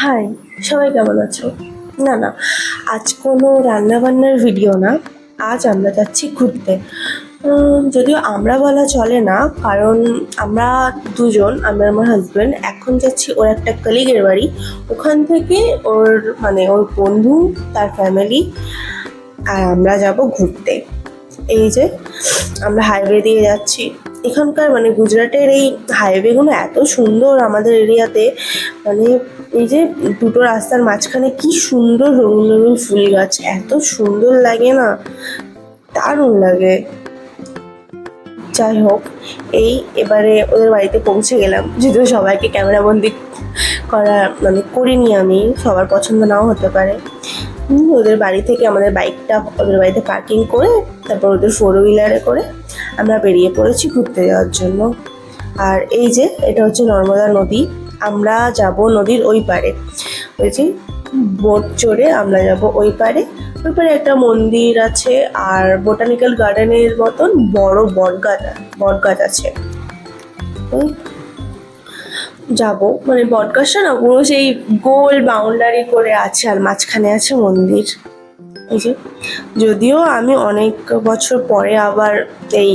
High, সবাই কেমন আছো? না না, আজ কোনো রান্নাবান্নার ভিডিও না। আজ আমরা যাচ্ছি ঘুরতে। যদিও আমরা বলা চলে না, কারণ আমরা দুজন, আমি আর আমার হাজব্যান্ড এখন যাচ্ছি ওর একটা কলিগের বাড়ি। ওখান থেকে ওর ওর বন্ধু, তার ফ্যামিলি আর আমরা যাব ঘুরতে। এই যে আমরা হাইওয়ে দিয়ে যাচ্ছি। এখানকার গুজরাটের এই হাইওয়েগুলো এত সুন্দর আমাদের এরিয়াতে। মানে এই যে দুটো রাস্তার মাঝখানে কি সুন্দর রঙিন রঙিন ফুল গাছ, এত সুন্দর লাগে না, দারুণ লাগে। যাই হোক, এবারে ওদের বাড়িতে পৌঁছে গেলাম। যদিও সবাইকে ক্যামেরাবন্দি করা করিনি, আমি সবার পছন্দ নাও হতে পারে। ওদের বাড়ি থেকে আমাদের বাইকটা ওদের বাড়িতে পার্কিং করে তারপর ওদের 4 হুইলারে করে আমরা বেরিয়ে পড়েছি ঘুরতে যাওয়ার জন্য। আর এই যে এটা হচ্ছে নর্মদা নদী। আমরা যাব নদীর ওই পারে, ওই যে বোট চড়ে আমরা যাব ওই পারে। ওই পারে একটা মন্দির আছে আর বোটানিক্যাল গার্ডেনের মতন বড় বট গাছ আছে। ওই যাব, বটগাছটা না পুরো সেই গোল বাউন্ডারি করে আছে আর মাঝখানে আছে মন্দির। এই যে, যদিও আমি অনেক বছর পরে আবার এই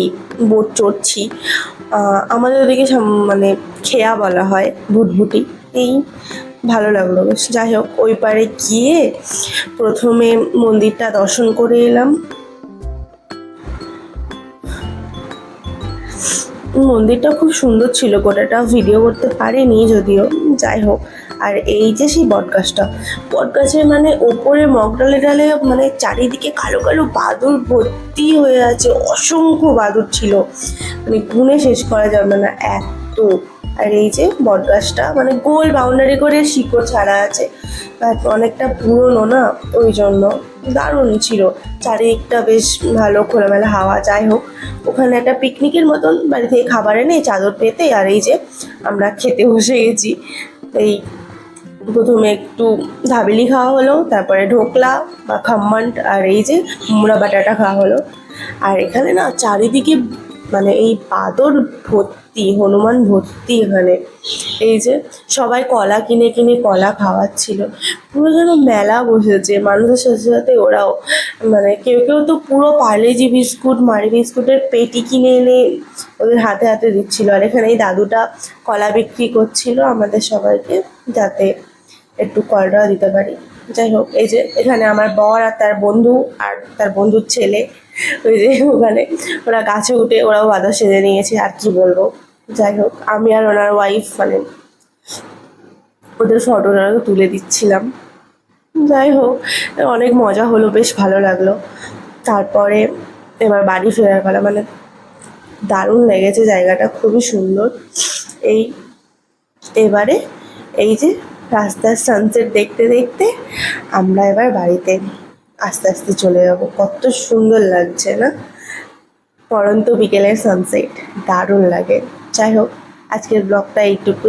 বোট চড়ছি। আমাদের ওদিকে খেয়া বলা হয়, ভুটভুটি। এই ভালো লাগলো বেশ। যাই হোক, ওই পারে গিয়ে প্রথমে মন্দিরটা দর্শন করে এলাম। মন্দিরটা খুব সুন্দর ছিল, গোটাটা ভিডিও করতে পারিনি যদিও। যাই হোক, আর এই যে সেই বটগাছের ওপরে ডালে চারিদিকে কালো কালো বাদুড় ভর্তি হয়ে আছে। অসংখ্য বাদুড় ছিল, গুণে শেষ করা যাবে না এত। আর এই যে বটগাছটা গোল বাউন্ডারি করে শিকড় ছাড়া আছে, অনেকটা পুরনো না, ওই জন্য দারুণ ছিল। চারিদিকটা বেশ ভালো খোলামেলা হাওয়া। যাই হোক, ওখানে একটা পিকনিকের মতন বাড়ি থেকে খাবার এনে চাদর পেতে আর এই যে আমরা খেতে বসে গেছি। এই প্রথমে একটু ধাবেলি খাওয়া হলো, তারপরে ঢোকলা বা খাম্মান, আর এই যে মুড়া বাটাটা খাওয়া হলো। আর এখানে না চারিদিকে এই বাদর ভর্তি, হনুমান ভর্তি এখানে। এই যে সবাই কলা কিনে কিনে কলা খাওয়াচ্ছিল, পুরো যেন মেলা বসেছে। মানুষের সাথে সাথে ওরাও কেউ কেউ তো পুরো পার্লেজি বিস্কুট, মারি বিস্কুটের পেটি কিনে এনে ওদের হাতে হাতে দিচ্ছিল। আর এখানে এই দাদুটা কলা বিক্রি করছিল আমাদের সবাইকে, যাতে একটু কলটাও দিতে পারি। যাই হোক, এই যে এখানে আমার বর আর তার বন্ধু আর তার বন্ধুর ছেলে, ওই যে ওখানে ওরা গাছে উঠে ওরাও বাদর সেজে নিয়েছে, আর কি বলবো। যাই হোক, আমি আর ওনার ওয়াইফ ওদের ফটোটা তুলে দিচ্ছিলাম। যাই হোক, অনেক মজা হলো, বেশ ভালো লাগলো। তারপরে এবার বাড়ি ফেরার পালা। দারুণ লেগেছে জায়গাটা, খুবই সুন্দর। এবারে এই যে রাস্তার সানসেট দেখতে দেখতে আমরা এবার বাড়িতে আস্তে আস্তে চলে যাব। কত সুন্দর লাগছে না, পড়ন্ত বিকেলের সানসেট, দারুণ লাগে। যাই হোক, আজকের ব্লগটা এইটুকু।